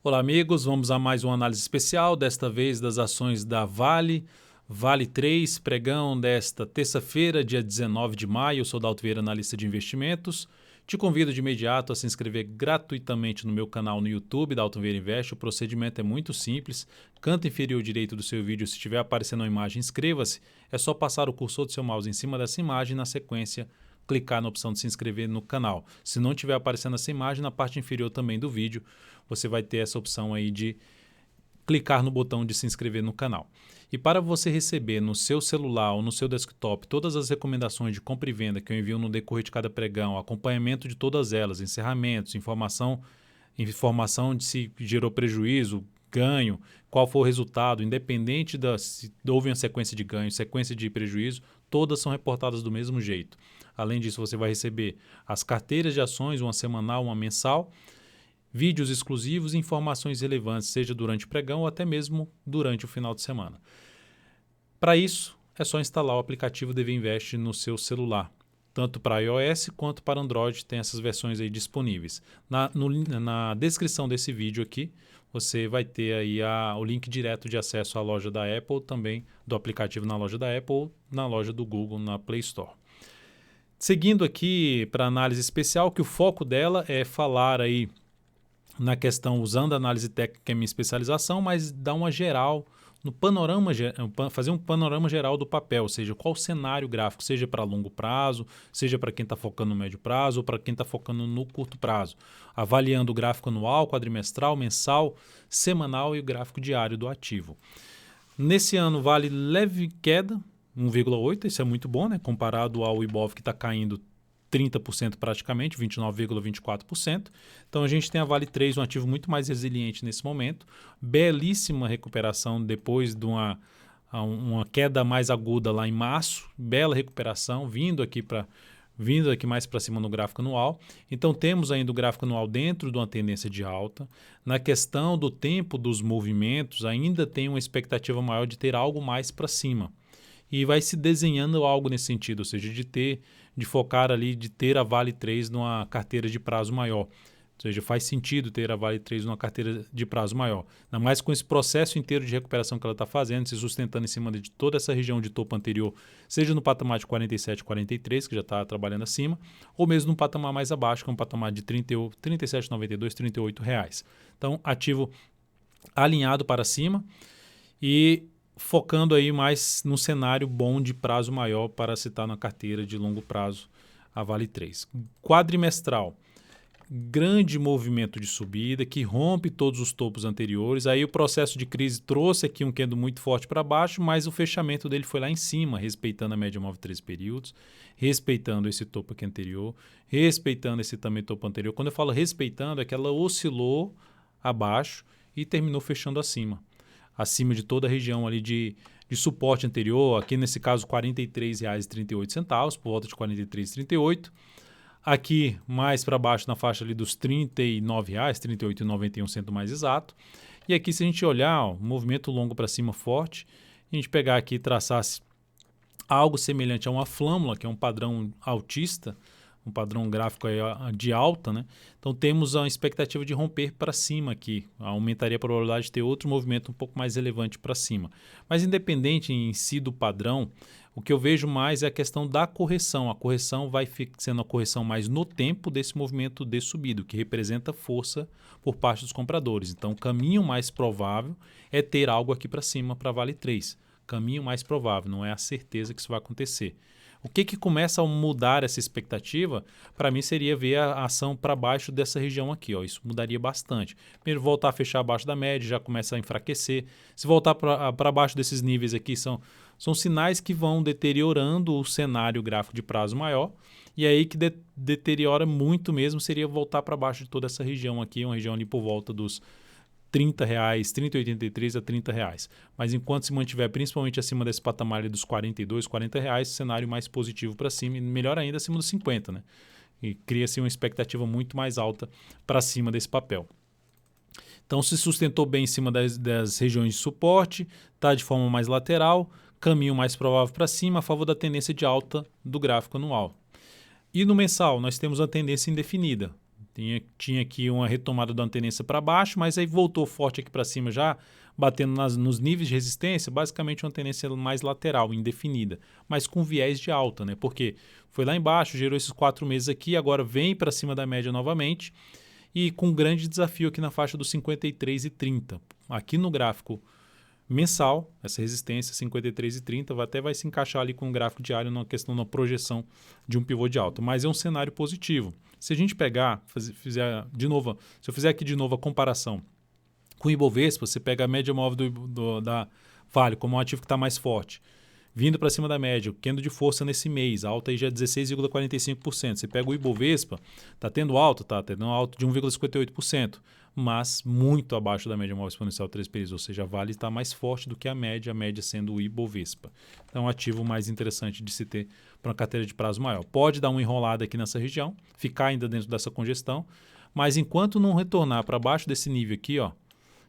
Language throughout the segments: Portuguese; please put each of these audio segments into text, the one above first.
Olá, amigos. Vamos a mais uma análise especial, desta vez das ações da Vale. Vale 3, pregão desta terça-feira, dia 19 de maio. Eu sou Dalto Vieira, analista de investimentos. Te convido de imediato a se inscrever gratuitamente no meu canal no YouTube, Dalto Vieira Investe. O procedimento é muito simples. Canto inferior direito do seu vídeo, se estiver aparecendo uma imagem, inscreva-se. É só passar o cursor do seu mouse em cima dessa imagem e, na sequência, clicar na opção de se inscrever no canal. Se não estiver aparecendo essa imagem, na parte inferior também do vídeo, você vai ter essa opção aí de clicar no botão de se inscrever no canal. E para você receber no seu celular ou no seu desktop todas as recomendações de compra e venda que eu envio no decorrer de cada pregão, acompanhamento de todas elas, encerramentos, informação de se gerou prejuízo, ganho, qual foi o resultado, independente se houve uma sequência de ganho, sequência de prejuízo, todas são reportadas do mesmo jeito. Além disso, você vai receber as carteiras de ações, uma semanal, uma mensal, vídeos exclusivos e informações relevantes, seja durante o pregão ou até mesmo durante o final de semana. Para isso, é só instalar o aplicativo DV Invest no seu celular. Tanto para iOS quanto para Android tem essas versões aí disponíveis. Na descrição desse vídeo aqui, você vai ter aí o link direto de acesso à loja da Apple, também do aplicativo na loja da Apple ou na loja do Google, na Play Store. Seguindo aqui para análise especial, que o foco dela é falar aí na questão, usando a análise técnica, que é minha especialização, mas dar uma geral, fazer um panorama geral do papel, ou seja, qual o cenário gráfico, seja para longo prazo, seja para quem está focando no médio prazo ou para quem está focando no curto prazo, avaliando o gráfico anual, quadrimestral, mensal, semanal e o gráfico diário do ativo. Nesse ano vale leve queda, 1,8%, isso é muito bom, né? Comparado ao Ibov, que está caindo 30% praticamente, 29,24%. Então a gente tem a Vale 3, um ativo muito mais resiliente nesse momento. Belíssima recuperação depois de uma queda mais aguda lá em março. Bela recuperação, vindo aqui mais para cima no gráfico anual. Então temos ainda o gráfico anual dentro de uma tendência de alta. Na questão do tempo dos movimentos, ainda tem uma expectativa maior de ter algo mais para cima. E vai se desenhando algo nesse sentido, ou seja, de focar ali, de ter a Vale 3 numa carteira de prazo maior. Ou seja, faz sentido ter a Vale 3 numa carteira de prazo maior. Ainda mais com esse processo inteiro de recuperação que ela está fazendo, se sustentando em cima de toda essa região de topo anterior, seja no patamar de 47, 43, que já está trabalhando acima, ou mesmo no patamar mais abaixo, que é um patamar de 37,92, R$ 38. Então, ativo alinhado para cima e focando aí mais no cenário bom de prazo maior para citar na carteira de longo prazo a Vale 3. Quadrimestral, grande movimento de subida que rompe todos os topos anteriores. Aí o processo de crise trouxe aqui um candle muito forte para baixo, mas o fechamento dele foi lá em cima, respeitando a média móvel 13 períodos, respeitando esse topo aqui anterior, respeitando esse também topo anterior. Quando eu falo respeitando, é que ela oscilou abaixo e terminou fechando acima de toda a região ali de suporte anterior, aqui nesse caso R$ 43,38, por volta de R$ 43,38. Aqui mais para baixo na faixa ali dos R$ 39, R$ 38,91 sendo mais exato. E aqui se a gente olhar, movimento longo para cima forte, a gente pegar aqui e traçasse algo semelhante a uma flâmula, que é um padrão altista, um padrão gráfico aí de alta, né? Então temos a expectativa de romper para cima aqui, aumentaria a probabilidade de ter outro movimento um pouco mais relevante para cima. Mas independente em si do padrão, o que eu vejo mais é a questão da correção. A correção vai sendo a correção mais no tempo desse movimento de subida, que representa força por parte dos compradores. Então o caminho mais provável é ter algo aqui para cima para Vale 3. Caminho mais provável, não é a certeza que isso vai acontecer. O que começa a mudar essa expectativa, para mim, seria ver a ação para baixo dessa região aqui. Ó. Isso mudaria bastante. Primeiro, voltar a fechar abaixo da média, já começa a enfraquecer. Se voltar para baixo desses níveis aqui, são sinais que vão deteriorando o cenário gráfico de prazo maior. E aí que deteriora muito mesmo seria voltar para baixo de toda essa região aqui, uma região ali por volta dos R$ 30, 30,83 a R$ 30. Mas enquanto se mantiver principalmente acima desse patamar ali dos R$ 42, R$ 40, cenário mais positivo para cima e melhor ainda acima dos 50, né? E cria-se uma expectativa muito mais alta para cima desse papel. Então se sustentou bem em cima das regiões de suporte, está de forma mais lateral, caminho mais provável para cima a favor da tendência de alta do gráfico anual. E no mensal nós temos a tendência indefinida. Tinha aqui uma retomada da tendência para baixo, mas aí voltou forte aqui para cima já, batendo nos níveis de resistência, basicamente uma tendência mais lateral, indefinida, mas com viés de alta, né? Porque foi lá embaixo, gerou esses 4 meses aqui, agora vem para cima da média novamente e com um grande desafio aqui na faixa dos 53,30. Aqui no gráfico mensal, essa resistência 53,30 até vai se encaixar ali com o gráfico diário na questão da projeção de um pivô de alta, mas é um cenário positivo. Se a gente pegar, fizer de novo, se eu fizer aqui de novo a comparação com o Ibovespa, você pega a média móvel da Vale como um ativo que está mais forte, vindo para cima da média, tendo de força nesse mês, a alta aí já é 16,45%. Você pega o Ibovespa, está tendo alta, está tendo alta de 1,58%, mas muito abaixo da média móvel exponencial 3 períodos, ou seja, a Vale está mais forte do que a média sendo o Ibovespa. Então, é um ativo mais interessante de se ter para uma carteira de prazo maior. Pode dar uma enrolada aqui nessa região, ficar ainda dentro dessa congestão, mas enquanto não retornar para baixo desse nível aqui, ó,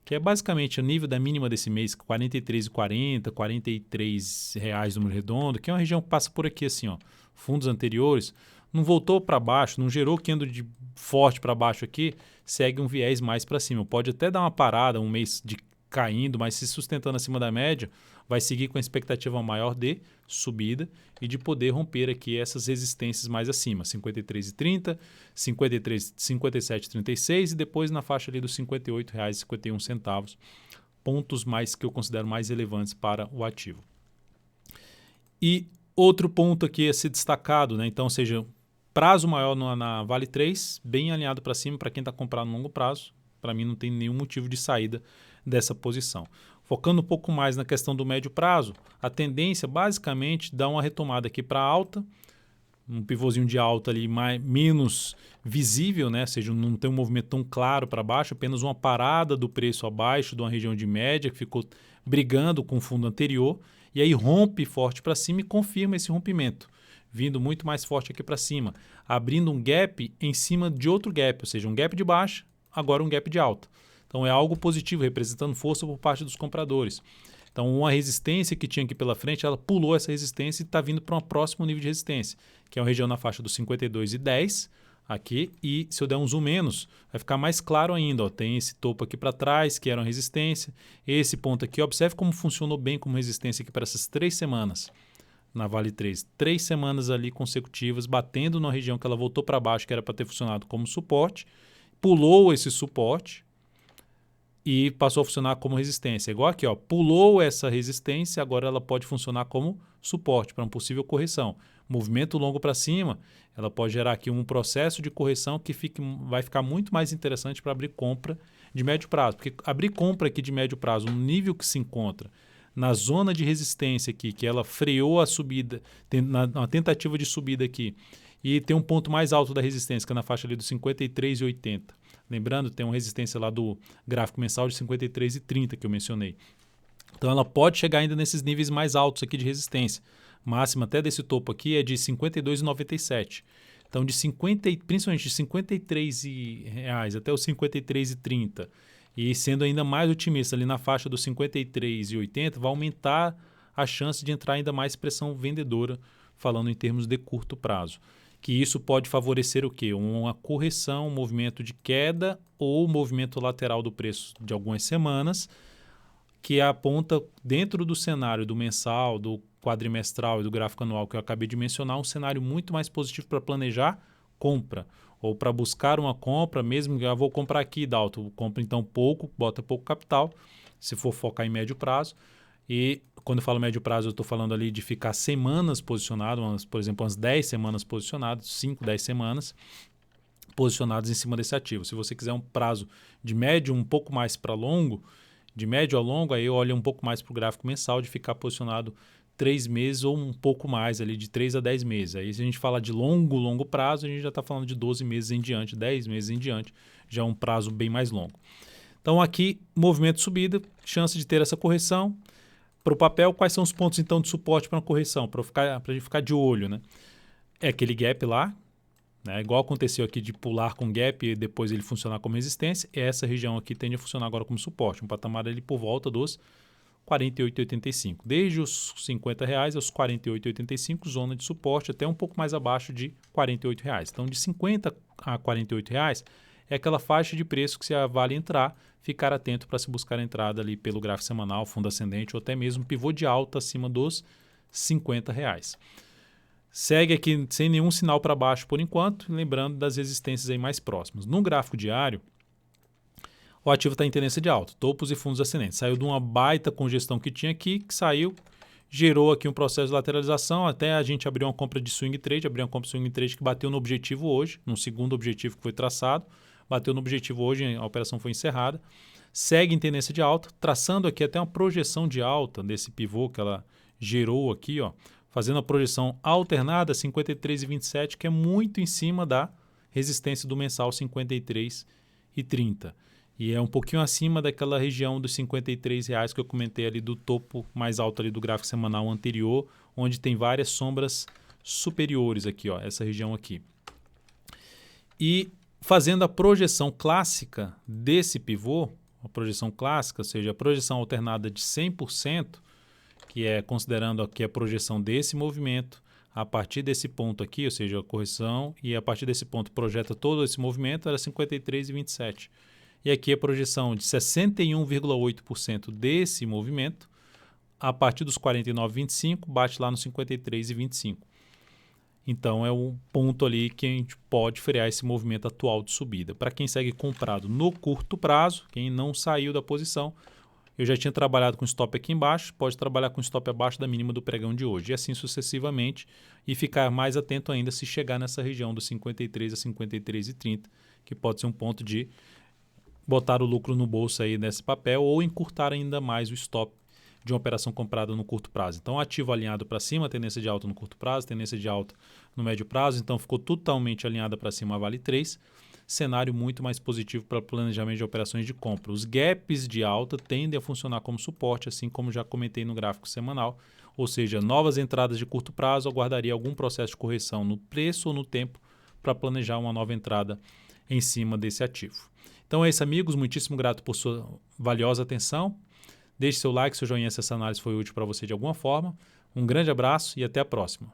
que é basicamente o nível da mínima desse mês, R$ 43,40, R$ 43 número redondo, que é uma região que passa por aqui assim, ó, fundos anteriores, não voltou para baixo, não gerou candle de forte para baixo aqui, segue um viés mais para cima. Pode até dar uma parada, um mês de caindo, mas se sustentando acima da média, vai seguir com a expectativa maior de subida e de poder romper aqui essas resistências mais acima, 53,30, 57,36 e depois na faixa ali dos R$ 58,51, pontos mais que eu considero mais relevantes para o ativo. E outro ponto aqui a ser destacado, né? Então, ou seja, prazo maior na Vale 3, bem alinhado para cima para quem está comprando no longo prazo. Para mim não tem nenhum motivo de saída dessa posição. Focando um pouco mais na questão do médio prazo, a tendência basicamente dá uma retomada aqui para alta, um pivôzinho de alta ali menos visível, né? Ou seja, não tem um movimento tão claro para baixo, apenas uma parada do preço abaixo de uma região de média que ficou brigando com o fundo anterior e aí rompe forte para cima e confirma esse rompimento, vindo muito mais forte aqui para cima, abrindo um gap em cima de outro gap, ou seja, um gap de baixa, agora um gap de alta. Então é algo positivo, representando força por parte dos compradores. Então uma resistência que tinha aqui pela frente, ela pulou essa resistência e está vindo para um próximo nível de resistência, que é uma região na faixa dos 52,10 aqui. E se eu der um zoom menos, vai ficar mais claro ainda. Ó, tem esse topo aqui para trás, que era uma resistência. Esse ponto aqui, observe como funcionou bem como resistência aqui para essas 3 semanas. Na Vale 3, 3 semanas ali consecutivas, batendo na região que ela voltou para baixo, que era para ter funcionado como suporte, pulou esse suporte e passou a funcionar como resistência. Igual aqui, ó, pulou essa resistência, agora ela pode funcionar como suporte para uma possível correção. Movimento longo para cima, ela pode gerar aqui um processo de correção que vai ficar muito mais interessante para abrir compra de médio prazo. Porque abrir compra aqui de médio prazo, no nível que se encontra, na zona de resistência aqui, que ela freou a subida, na tentativa de subida aqui, e tem um ponto mais alto da resistência, que é na faixa ali dos 53,80. Lembrando, tem uma resistência lá do gráfico mensal de 53,30 que eu mencionei. Então ela pode chegar ainda nesses níveis mais altos aqui de resistência. Máxima até desse topo aqui é de 52,97. Então principalmente de R$ 53 até os 53,30. E sendo ainda mais otimista ali na faixa dos 53,80, vai aumentar a chance de entrar ainda mais pressão vendedora, falando em termos de curto prazo. Que isso pode favorecer o quê? Uma correção, um movimento de queda ou movimento lateral do preço de algumas semanas, que aponta dentro do cenário do mensal, do quadrimestral e do gráfico anual que eu acabei de mencionar, um cenário muito mais positivo para planejar compra ou para buscar uma compra, mesmo que eu vou comprar aqui, Dalton, compra então pouco, bota pouco capital, se for focar em médio prazo. E quando eu falo médio prazo, eu estou falando ali de ficar semanas posicionado, por exemplo, umas 10 semanas posicionado, 5, 10 semanas posicionados em cima desse ativo. Se você quiser um prazo de médio um pouco mais para longo, de médio a longo, aí eu olho um pouco mais para o gráfico mensal de ficar posicionado 3 meses ou um pouco mais ali, de 3 a 10 meses. Aí se a gente fala de longo prazo, a gente já está falando de 12 meses em diante, 10 meses em diante, já é um prazo bem mais longo. Então aqui, movimento de subida, chance de ter essa correção. Para o papel, quais são os pontos então de suporte para uma correção, para a gente ficar de olho, né? É aquele gap lá, né? Igual aconteceu aqui de pular com gap e depois ele funcionar como resistência. Essa região aqui tende a funcionar agora como suporte, um patamar ali por volta dos 48,85. Desde os R$50 aos 48,85, zona de suporte até um pouco mais abaixo de R$48. Então de 50 a R$ 48,00, é aquela faixa de preço que se a Vale entrar, ficar atento para se buscar a entrada ali pelo gráfico semanal, fundo ascendente ou até mesmo pivô de alta acima dos R$ 50,00. Segue aqui sem nenhum sinal para baixo por enquanto, lembrando das resistências aí mais próximas. No gráfico diário, o ativo está em tendência de alta, topos e fundos ascendentes. Saiu de uma baita congestão que tinha aqui, que saiu, gerou aqui um processo de lateralização, até a gente abriu uma compra de swing trade, que bateu no objetivo hoje, no segundo objetivo que foi traçado, bateu no objetivo hoje, a operação foi encerrada, segue em tendência de alta, traçando aqui até uma projeção de alta desse pivô que ela gerou aqui, ó, fazendo a projeção alternada 53,27, que é muito em cima da resistência do mensal 53,30. E é um pouquinho acima daquela região dos R$ 53,00 que eu comentei ali do topo mais alto ali do gráfico semanal anterior, onde tem várias sombras superiores aqui, ó, essa região aqui. E fazendo a projeção clássica desse pivô, a projeção clássica, ou seja, a projeção alternada de 100%, que é considerando aqui a projeção desse movimento, a partir desse ponto aqui, ou seja, a correção, e a partir desse ponto projeta todo esse movimento, era 53,27. E aqui a projeção de 61,8% desse movimento, a partir dos 49,25, bate lá no 53,25. Então é um ponto ali que a gente pode frear esse movimento atual de subida. Para quem segue comprado no curto prazo, quem não saiu da posição, eu já tinha trabalhado com stop aqui embaixo, pode trabalhar com stop abaixo da mínima do pregão de hoje, e assim sucessivamente, e ficar mais atento ainda se chegar nessa região dos 53 a 53,30, que pode ser um ponto de botar o lucro no bolso aí nesse papel ou encurtar ainda mais o stop de uma operação comprada no curto prazo. Então, ativo alinhado para cima, tendência de alta no curto prazo, tendência de alta no médio prazo, então ficou totalmente alinhada para cima a Vale 3, cenário muito mais positivo para planejamento de operações de compra. Os gaps de alta tendem a funcionar como suporte, assim como já comentei no gráfico semanal, ou seja, novas entradas de curto prazo, aguardaria algum processo de correção no preço ou no tempo para planejar uma nova entrada em cima desse ativo. Então é isso, amigos, muitíssimo grato por sua valiosa atenção. Deixe seu like, seu joinha se essa análise foi útil para você de alguma forma. Um grande abraço e até a próxima.